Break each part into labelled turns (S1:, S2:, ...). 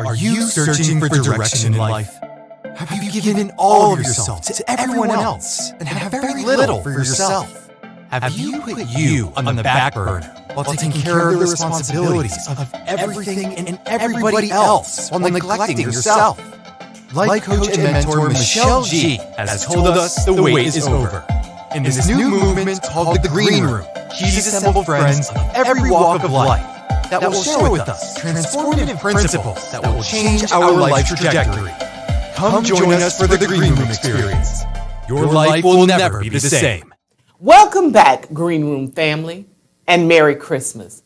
S1: Are you searching for direction in life? Have you given all of yourself to everyone else and have very little for yourself? Have you put you on the back burner while taking care of the responsibilities of everything and everybody else while neglecting yourself? Life coach and mentor Michelle G has told us the wait is over. In this new movement called the Green Room, she's assembled friends of every walk of life that will share with us transformative principles that will change our life trajectory. Come join us for the Green Room experience. Your life will never be the same.
S2: Welcome back, Green Room family, and Merry Christmas.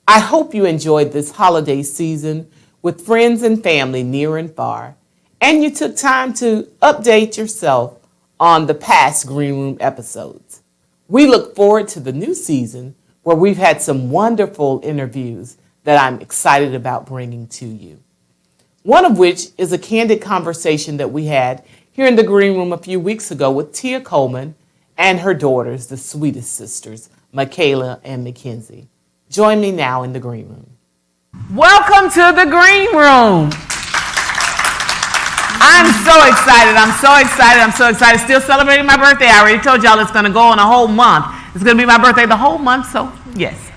S2: I hope you enjoyed this holiday season with friends and family near and far, and you took time to update yourself on the past Green Room episodes. We look forward to the new season where we've had some wonderful interviews that I'm excited about bringing to you. One of which is a candid conversation that we had here in the Green Room a few weeks ago with Tia Coleman and her daughters, the Sweetest Sisters, Makayla and Mackenzie. Join me now in the Green Room. Welcome to the Green Room. I'm so excited. Still celebrating my birthday. I already told y'all it's going to go on a whole month. It's going to be my birthday the whole month, so yes.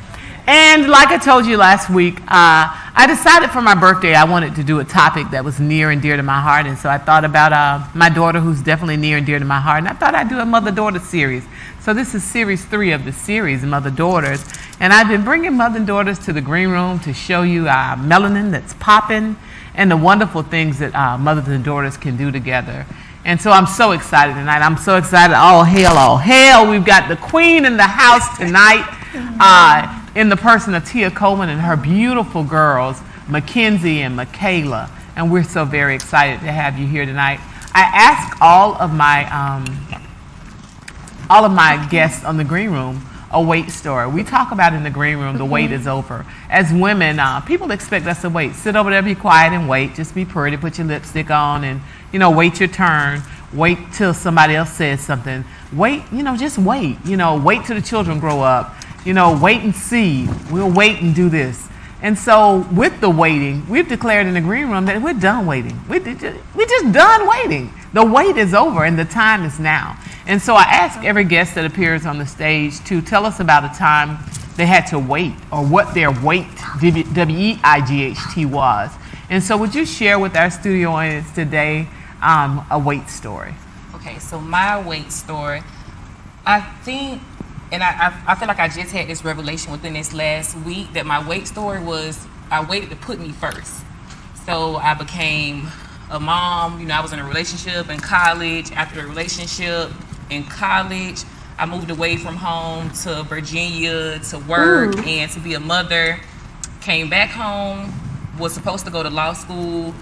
S2: And like I told you last week, I decided for my birthday I wanted to do a topic that was near and dear to my heart. And so I thought about my daughter, who's definitely near and dear to my heart. And I thought I'd do a mother-daughter series. So this is series 3 of the series, Mother-Daughters. And I've been bringing mother and daughters to the Green Room to show you melanin that's popping and the wonderful things that mothers and daughters can do together. And so I'm so excited tonight. I'm so excited. All hail. We've got the queen in the house tonight in the person of Tia Coleman and her beautiful girls, Mackenzie and Makayla. And we're so very excited to have you here tonight. I asked all of my guests on the Green Room a wait story. We talk about in the Green Room, the wait is over. As women, people expect us to wait. Sit over there, be quiet and wait. Just be pretty, put your lipstick on and, wait your turn. Wait till somebody else says something. Wait, just wait. Wait till the children grow up. Wait and see. We'll wait and do this. And so with the waiting, we've declared in the Green Room that we're done waiting. We're just done waiting. The wait is over and the time is now. And so I ask every guest that appears on the stage to tell us about a time they had to wait or what their wait, W-E-I-G-H-T, was. And so would you share with our studio audience today a wait story?
S3: Okay, so my wait story, I think, and I feel like I just had this revelation within this last week that my wait story was I waited to put me first. So I became a mom. I was in a relationship in college. After the relationship in college, I moved away from home to Virginia to work and to be a mother. Came back home, was supposed to go to law school,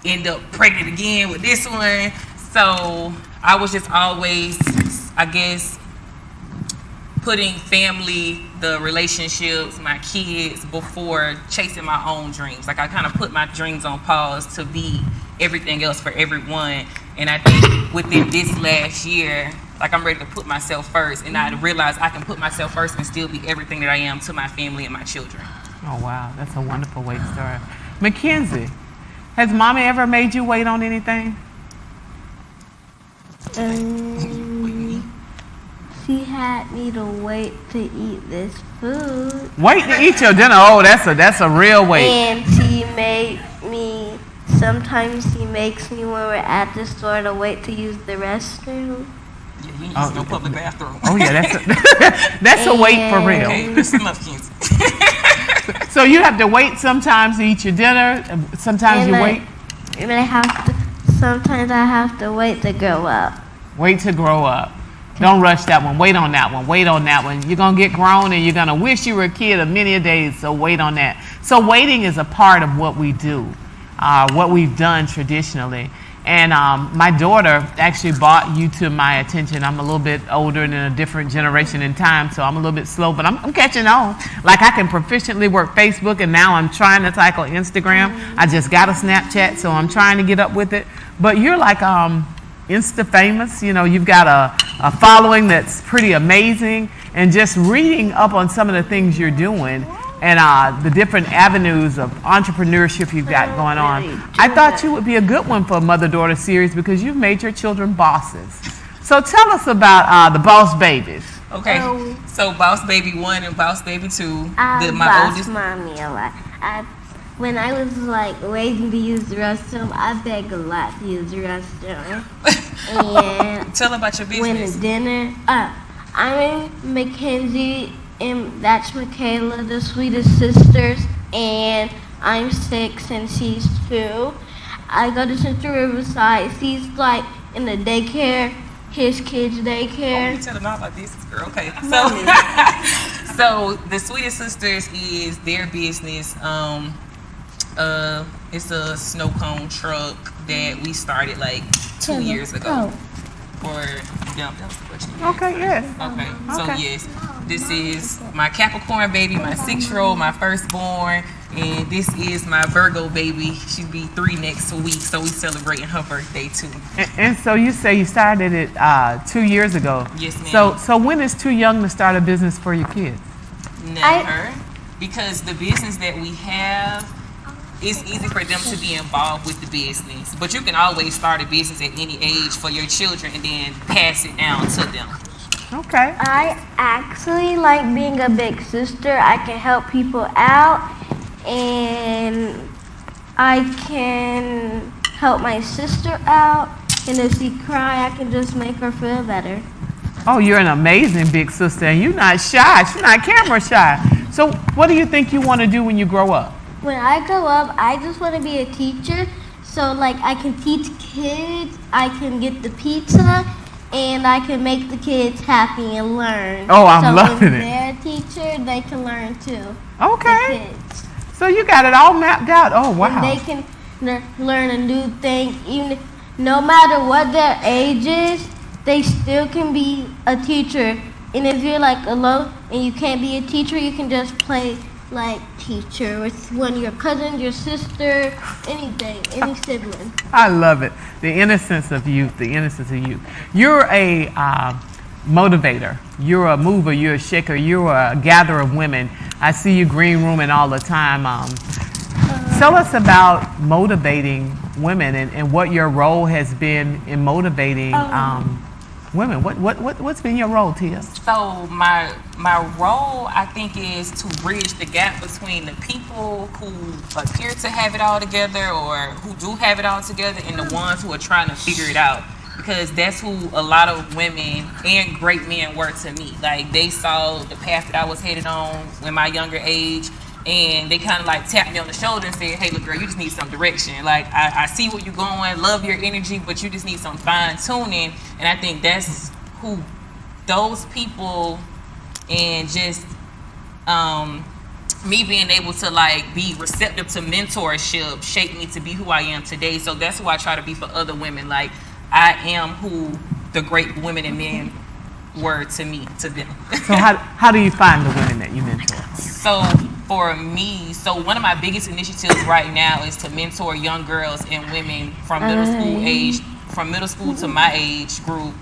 S3: end up pregnant again with this one. So I was just always, I guess, putting family, the relationships, my kids before chasing my own dreams. Like I kind of put my dreams on pause to be everything else for everyone. And I think within this last year, like I'm ready to put myself first, and I realize I can put myself first and still be everything that I am to my family and my children.
S2: Oh wow, that's a wonderful wait story. Mackenzie, has mommy ever made you wait on anything?
S4: She had me to wait to eat this food.
S2: Wait to eat your dinner? Oh, that's a real wait.
S4: And she made me. Sometimes she makes me when we're at the store to wait to use the restroom.
S3: Yeah, you use no public bathroom.
S2: Oh yeah, that's a wait for real.
S3: Okay, that's enough, kids.
S2: So you have to wait sometimes to eat your dinner. Sometimes you wait.
S4: Sometimes I have to wait to grow up.
S2: Wait to grow up. Don't rush that one. Wait on that one. Wait on that one. You're going to get grown and you're going to wish you were a kid of many a days, so wait on that. So waiting is a part of what we do, what we've done traditionally. And my daughter actually brought you to my attention. I'm a little bit older and in a different generation in time, so I'm a little bit slow, but I'm catching on. Like I can proficiently work Facebook, and now I'm trying to tackle Instagram. I just got a Snapchat, so I'm trying to get up with it. But you're like Insta famous. You've got a following that's pretty amazing, and just reading up on some of the things you're doing the different avenues of entrepreneurship you've got going on. I thought you would be a good one for a mother-daughter series because you've made your children bosses. So tell us about the Boss Babies.
S3: Okay, so Boss Baby 1 and Boss Baby 2.
S4: I
S3: My
S4: boss
S3: oldest.
S4: mommy a lot. When I was like waiting to use the restroom, I begged a lot to use the restroom. And
S3: Tell about your business.
S4: when the dinner, I'm in Mackenzie and that's Makayla, the Sweetest Sisters, and I'm 6 and she's 2. I go to Central Riverside. She's like in the daycare, his kids' daycare.
S3: You telling all about this, girl. Okay, so the Sweetest Sisters is their business. It's a snow cone truck that we started like 2 years ago. Or yeah, that was the question.
S2: Okay, yes.
S3: Okay, so
S2: Okay.
S3: yes, this is my Capricorn baby, my 6-year-old, my firstborn, and this is my Virgo baby. She'll be 3 next week, so we celebrating her birthday too.
S2: And so you say you started it 2 years ago.
S3: Yes, ma'am.
S2: So when is too young to start a business for your kids?
S3: Never, because the business that we have, it's easy for them to be involved with the business. But you can always start a business at any age for your children and then pass it down to them.
S2: Okay.
S4: I actually like being a big sister. I can help people out, and I can help my sister out. And if she cry, I can just make her feel better.
S2: Oh, you're an amazing big sister, and you're not shy. You're not camera shy. So what do you think you want to do when you grow up?
S4: When I grow up, I just want to be a teacher. So, like, I can teach kids, I can get the pizza, and I can make the kids happy and learn.
S2: Oh, I'm loving it.
S4: So when they're a teacher, they can learn too.
S2: Okay.
S4: The kids.
S2: So you got it all mapped out. Oh, wow.
S4: And they can learn a new thing. Even if, no matter what their age is, they still can be a teacher. And if you're like alone and you can't be a teacher, you can just play like teacher with one of your cousins, your sister, anything, any sibling.
S2: I love it. The innocence of youth, the innocence of youth. You're a motivator. You're a mover. You're a shaker. You're a gatherer of women. I see you green rooming all the time. Tell us about motivating women and what your role has been in motivating women. What's been your role, Tia?
S3: So my role, I think, is to bridge the gap between the people who appear to have it all together or who do have it all together and the ones who are trying to figure it out. Because that's who a lot of women and great men were to me. Like, they saw the path that I was headed on in my younger age, and they kind of like tapped me on the shoulder and said, hey, look, girl, you just need some direction. Like, I see where you're going, love your energy, but you just need some fine tuning. And I think that's who those people, and just me being able to like be receptive to mentorship shaped me to be who I am today. So that's who I try to be for other women. Like, I am who the great women and men were to me, to them.
S2: So how do you find the women that you mentor?
S3: So for me, so one of my biggest initiatives right now is to mentor young girls and women from middle school age, from middle school to my age group,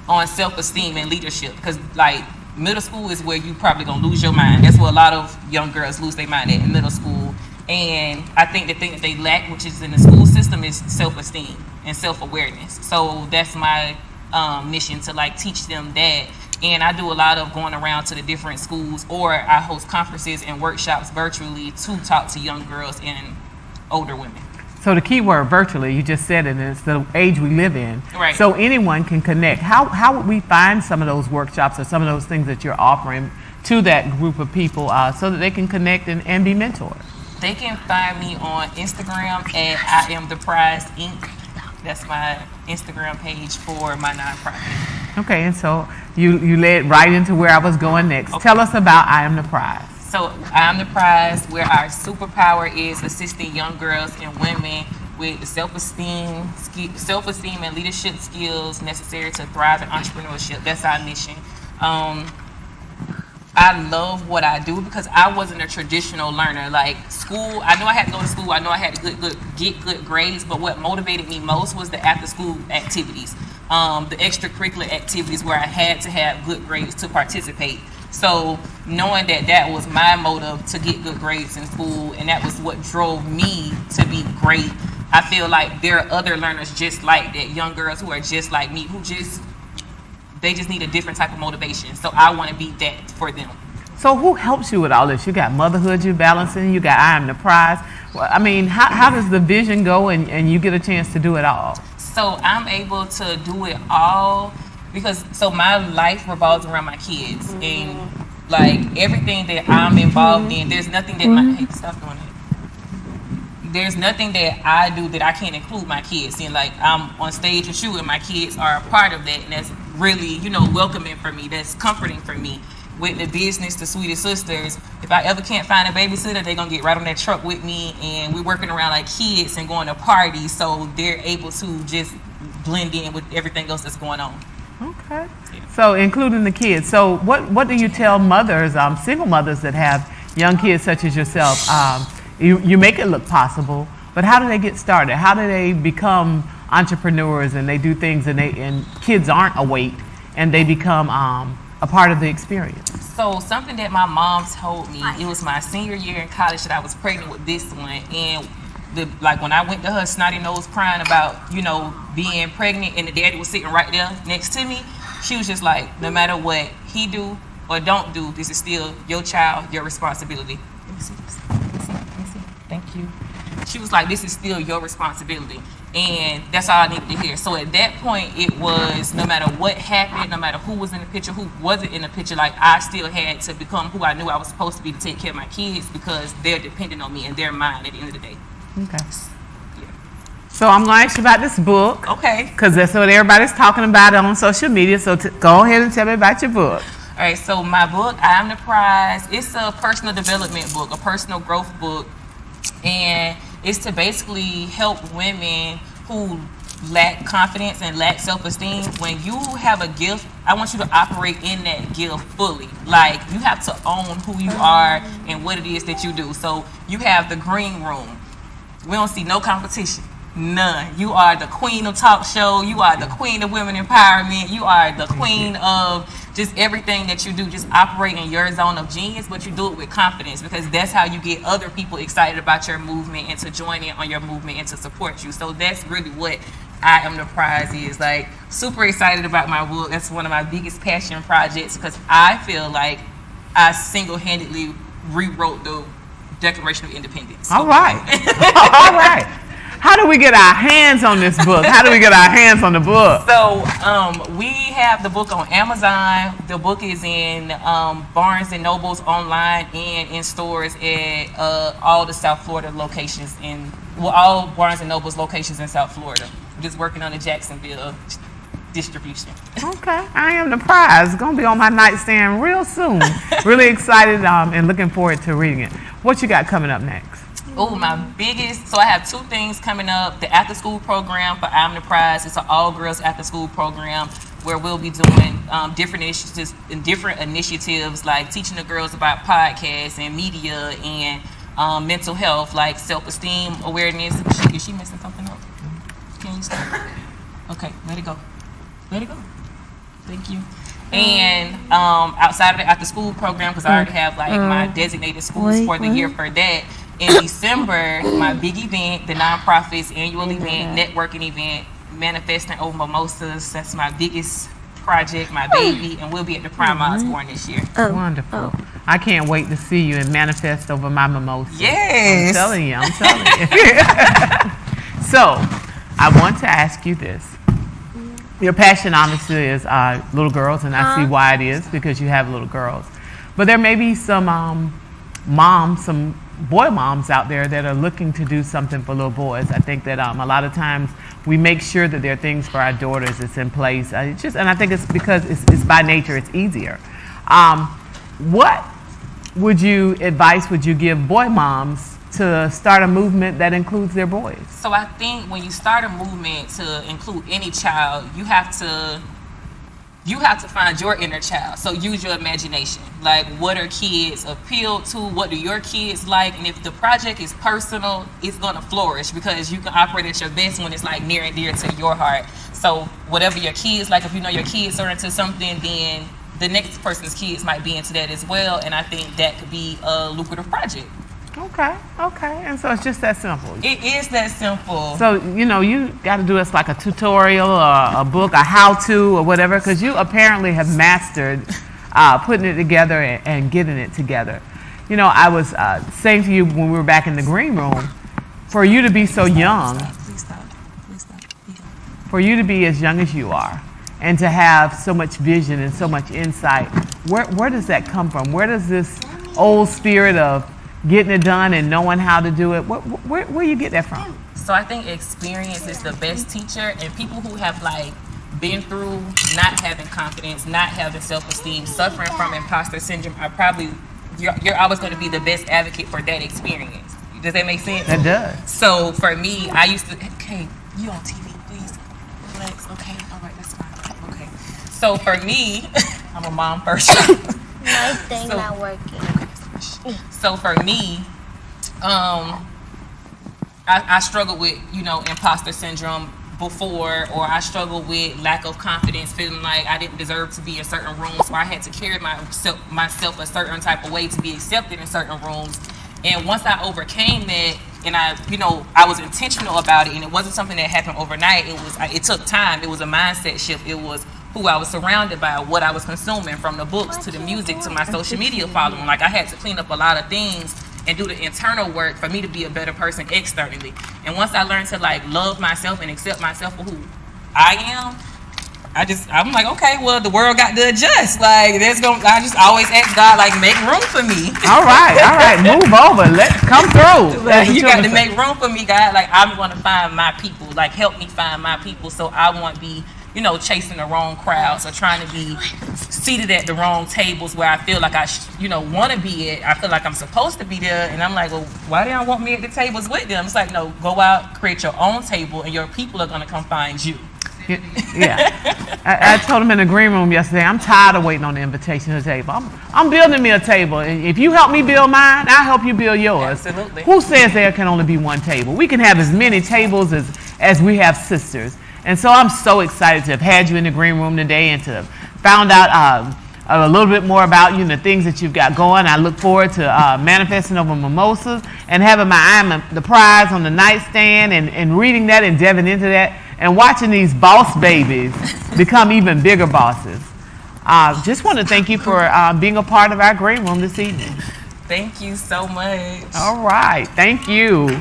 S3: on self-esteem and leadership. Because like, middle school is where you probably gonna lose your mind. That's where a lot of young girls lose their mind at, in middle school. And I think the thing that they lack, which is in the school system, is self-esteem and self-awareness. So that's my mission, to like teach them that. And I do a lot of going around to the different schools, or I host conferences and workshops virtually to talk to young girls and older women.
S2: So the key word virtually, you just said it, and it's the age we live in.
S3: Right.
S2: So anyone can connect. How would we find some of those workshops or some of those things that you're offering to that group of people so that they can connect and be mentored?
S3: They can find me on Instagram at I Am the Prize Inc. That's my Instagram page for my nonprofit.
S2: Okay, and so you led right into where I was going next.
S3: Okay.
S2: Tell us about I Am the Prize.
S3: So I Am the Prize, where our superpower is assisting young girls and women with the self-esteem and leadership skills necessary to thrive in entrepreneurship. That's our mission. I love what I do because I wasn't a traditional learner. Like, school, I know I had to go to school. I know I had to get good grades, but what motivated me most was the after-school activities, the extracurricular activities where I had to have good grades to participate. So knowing that that was my motive to get good grades in school, and that was what drove me to be great, I feel like there are other learners just like that, young girls who are just like me, they just need a different type of motivation. So I want to be that for them.
S2: So who helps you with all this? You got motherhood you're balancing, you got I Am the Prize. Well, I mean, how does the vision go and you get a chance to do it all?
S3: So I'm able to do it all because my life revolves around my kids, and like everything that I'm involved in, there's nothing that stop doing it. There's nothing that I do that I can't include my kids in. Like I'm on stage with you and my kids are a part of that, and that's really, welcoming for me. That's comforting for me. With the business, the Sweetest Sisters, if I ever can't find a babysitter, they're gonna get right on that truck with me, and we're working around like kids and going to parties, so they're able to just blend in with everything else that's going on.
S2: Okay. Yeah. So including the kids. So what do you tell mothers, single mothers that have young kids such as yourself? You make it look possible, but how do they get started? How do they become entrepreneurs and they do things and kids aren't a weight and they become a part of the experience?
S3: So something that my mom told me, it was my senior year in college that I was pregnant with this one, and when I went to her snotty nose crying about, being pregnant, and the daddy was sitting right there next to me, she was just like, no matter what he do or don't do, this is still your child, your responsibility. Let me see. Thank you. She was like, this is still your responsibility. And that's all I needed to hear. So at that point, it was no matter what happened, no matter who was in the picture, who wasn't in the picture, like I still had to become who I knew I was supposed to be to take care of my kids, because they're dependent on me and they're mine at the end of the day.
S2: Okay. Yeah. So I'm going to ask you about this book.
S3: Okay.
S2: Because that's what everybody's talking about on social media. So go ahead and tell me about your book.
S3: All right. So my book, I Am the Prize, it's a personal development book, a personal growth book. And it's to basically help women who lack confidence and lack self-esteem. When you have a gift, I want you to operate in that gift fully. Like, you have to own who you are and what it is that you do. So you have the green room. We don't see no competition. None. You are the queen of talk show. You are the queen of women empowerment. You are the queen of just everything that you do. Just operate in your zone of genius, but you do it with confidence, because that's how you get other people excited about your movement and to join in on your movement and to support you. So that's really what I Am the Prize is. Like, super excited about my book. That's one of my biggest passion projects, because I feel like I single-handedly rewrote the Declaration of Independence.
S2: All right. All right. How do we get our hands on this book? How do we get our hands on the book?
S3: So we have the book on Amazon. The book is in Barnes & Noble's online and in stores at all the South Florida locations, all Barnes & Noble's locations in South Florida. I'm just working on the Jacksonville distribution.
S2: Okay. I Am the Prize. Going to be on my nightstand real soon. Really excited and looking forward to reading it. What you got coming up next?
S3: Oh, my biggest, so I have two things coming up. The after school program for I Am the Prize. It's an all girls after school program where we'll be doing different initiatives like teaching the girls about podcasts and media and mental health, like self-esteem awareness. Is she messing something up? Can you stop? Okay, let it go. Let it go. Thank you. And outside of the after school program, because I already have like my designated schools for the year for that. In December, my big event, the nonprofit's annual event, networking event, Manifesting Over Mimosas. That's my biggest project, my baby, and we'll be at the Prime Osborne this year.
S2: Wonderful. I can't wait to see you and manifest over my mimosas.
S3: Yes.
S2: I'm telling you. So, I want to ask you this. Your passion obviously is little girls, and I see why it is, because you have little girls. But there may be some moms, some boy moms out there that are looking to do something for little boys. I think that a lot of times we make sure that there are things for our daughters that's in place. And I think it's because it's by nature, it's easier. What advice would you give boy moms to start a movement that includes their boys?
S3: So I think when you start a movement to include any child, you have to find your inner child. So use your imagination. Like, what are kids appealed to? What do your kids like? And if the project is personal, it's going to flourish, because you can operate at your best when it's like near and dear to your heart. So whatever your kids like, if you know your kids are into something, then the next person's kids might be into that as well, and I think that could be a lucrative project.
S2: Okay. And so it's just that simple.
S3: It is that simple.
S2: So, you got to do us like a tutorial or a book, a how-to or whatever, because you apparently have mastered putting it together and getting it together. I was saying to you when we were back in the green room, for you to be so young,
S3: Please stop.
S2: for you to be as young as you are, and to have so much vision and so much insight, where does that come from? Where does this old spirit of getting it done and knowing how to do it, where you get that from?
S3: So I think experience is the best teacher, and people who have like been through not having confidence, not having self-esteem, suffering from imposter syndrome are probably, you're always going to be the best advocate for that experience. Does that make sense?
S2: That does.
S3: So for me, I used to, okay, you on TV, please relax, okay, all right, that's fine, okay. So for me, I'm a mom first.
S4: My thing not working.
S3: So for me, I struggled with, imposter syndrome before, or I struggled with lack of confidence, feeling like I didn't deserve to be in certain rooms, so I had to carry myself a certain type of way to be accepted in certain rooms. And once I overcame that, and I was intentional about it, and it wasn't something that happened overnight. It took time. It was a mindset shift. It was who I was surrounded by, what I was consuming, from the books to the music to my social media following. Like, I had to clean up a lot of things and do the internal work for me to be a better person externally. And once I learned to love myself and accept myself for who I am, I'm like, okay, well, the world got to adjust. I just always ask God, make room for me.
S2: All right, move over. Let's come through.
S3: You got to make room for me, God. I'm going to find my people. Help me find my people, so I won't be, chasing the wrong crowds or trying to be seated at the wrong tables where I feel like I, want to be at. I feel like I'm supposed to be there, and I'm like, well, why do y'all want me at the tables with them? It's like, no, go out, create your own table, and your people are going to come find you.
S2: Yeah. I told him in the green room yesterday, I'm tired of waiting on the invitation to the table. I'm building me a table, and if you help me build mine, I'll help you build yours.
S3: Absolutely.
S2: Who says there can only be one table? We can have as many tables as we have sisters. And so I'm so excited to have had you in the green room today and to have found out a little bit more about you and the things that you've got going. I look forward to manifesting over mimosas and having my eye on the prize on the nightstand and reading that and delving into that and watching these boss babies become even bigger bosses. Just want to thank you for being a part of our green room this evening.
S3: Thank you so much.
S2: All right. Thank you.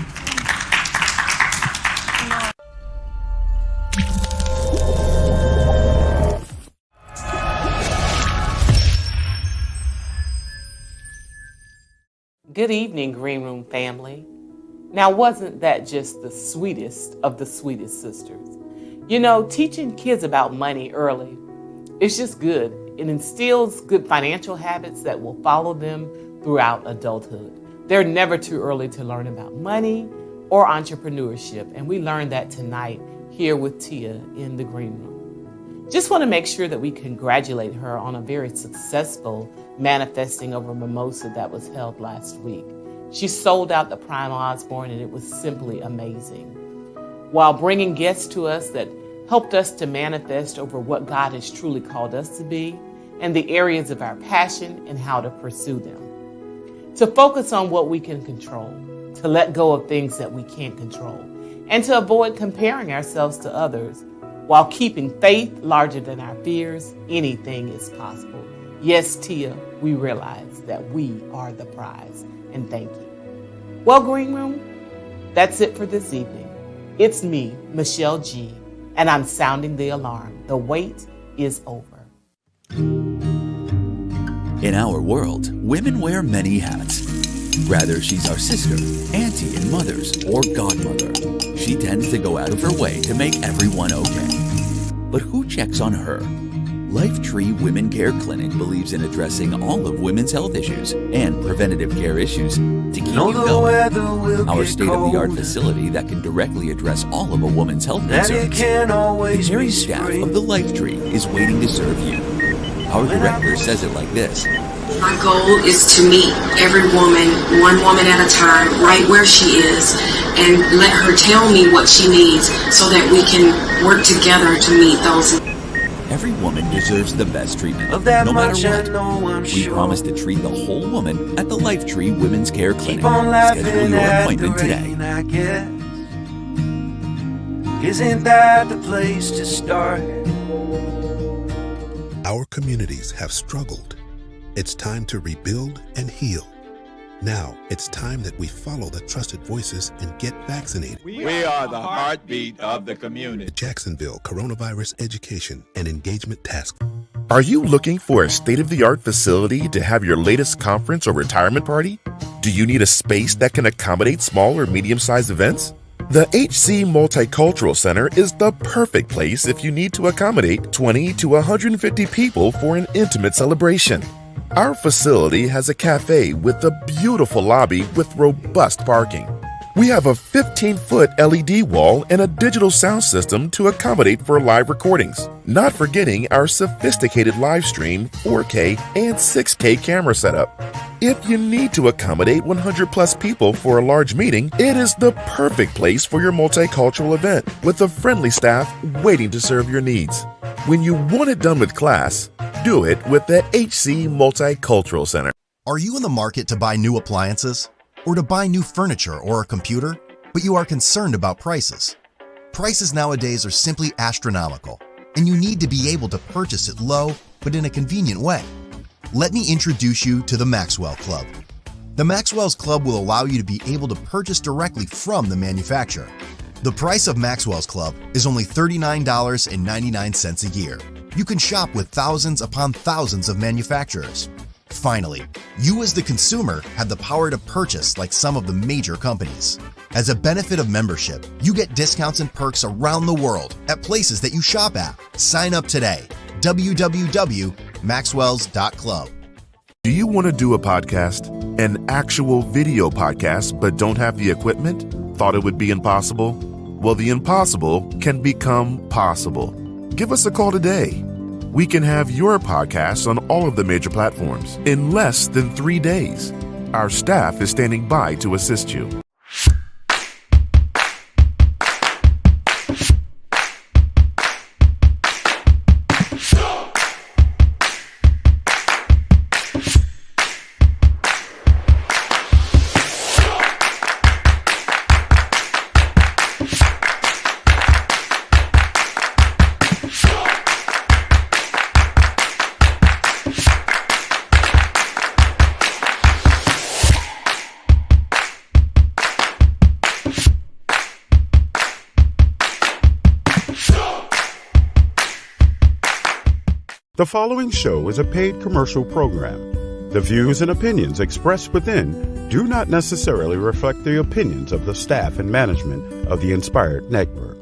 S2: Good evening, Green Room family. Now, wasn't that just the sweetest of the Sweetest Sisters? Teaching kids about money early, it's just good. It instills good financial habits that will follow them throughout adulthood. They're never too early to learn about money or entrepreneurship, and we learned that tonight here with Tia in the Green Room. Just want to make sure that we congratulate her on a very successful manifesting over mimosa that was held last week. She sold out the Prime Osborne, and it was simply amazing, while bringing guests to us that helped us to manifest over what God has truly called us to be and the areas of our passion and how to pursue them. To focus on what we can control, to let go of things that we can't control, and to avoid comparing ourselves to others. While keeping faith larger than our fears, anything is possible. Yes, Tia, we realize that we are the prize, and thank you. Well, Green Room, that's it for this evening. It's me, Michelle G., and I'm sounding the alarm. The wait is over.
S5: In our world, women wear many hats. Whether she's our sister, auntie and mothers, or godmother, she tends to go out of her way to make everyone okay. But who checks on her? Lifetree Women Care Clinic believes in addressing all of women's health issues and preventative care issues to keep you going. Our state-of-the-art facility that can directly address all of a woman's health concerns. The caring staff of the Lifetree is waiting to serve you. Our director says it like this.
S6: My goal is to meet every woman, one woman at a time, right where she is, and let her tell me what she needs so that we can work together to meet those.
S5: Every woman deserves the best treatment,
S7: Of that
S5: no matter
S7: much I
S5: what.
S7: know, I'm
S5: We
S7: sure.
S5: promise to treat the whole woman at the Lifetree Women's Care Clinic.
S7: Keep on laughing
S5: Schedule your
S7: at
S5: appointment
S7: the
S5: today.
S7: rain, I guess. Isn't that the place to start?
S8: Our communities have struggled. It's time to rebuild and heal. Now, it's time that we follow the trusted voices and get vaccinated.
S9: We are the heartbeat of the community.
S8: The Jacksonville Coronavirus Education and Engagement Task.
S10: Are you looking for a state-of-the-art facility to have your latest conference or retirement party? Do you need a space that can accommodate small or medium-sized events? The HC Multicultural Center is the perfect place if you need to accommodate 20 to 150 people for an intimate celebration. Our facility has a cafe with a beautiful lobby with robust parking. We have a 15-foot LED wall and a digital sound system to accommodate for live recordings, not forgetting our sophisticated live stream 4K and 6K camera setup. If you need to accommodate 100 plus people for a large meeting, it is the perfect place for your multicultural event with a friendly staff waiting to serve your needs. When you want it done with class, do it with the HC Multicultural Center.
S1: Are you in the market to buy new appliances? Or to buy new furniture or a computer, but you are concerned about prices? Prices nowadays are simply astronomical, and you need to be able to purchase it low, but in a convenient way. Let me introduce you to the Maxwell Club. The Maxwell's Club will allow you to be able to purchase directly from the manufacturer. The price of Maxwell's Club is only $39.99 a year. You can shop with thousands upon thousands of manufacturers. Finally, you as the consumer have the power to purchase like some of the major companies. As a benefit of membership, you get discounts and perks around the world at places that you shop at. Sign up today. www.maxwells.club.
S10: Do you want to do a podcast? An actual video podcast, but don't have the equipment? Thought it would be impossible? Well, the impossible can become possible. Give us a call today. We can have your podcast on all of the major platforms in less than 3 days. Our staff is standing by to assist you.
S11: The following show is a paid commercial program. The views and opinions expressed within do not necessarily reflect the opinions of the staff and management of the Inspired Network.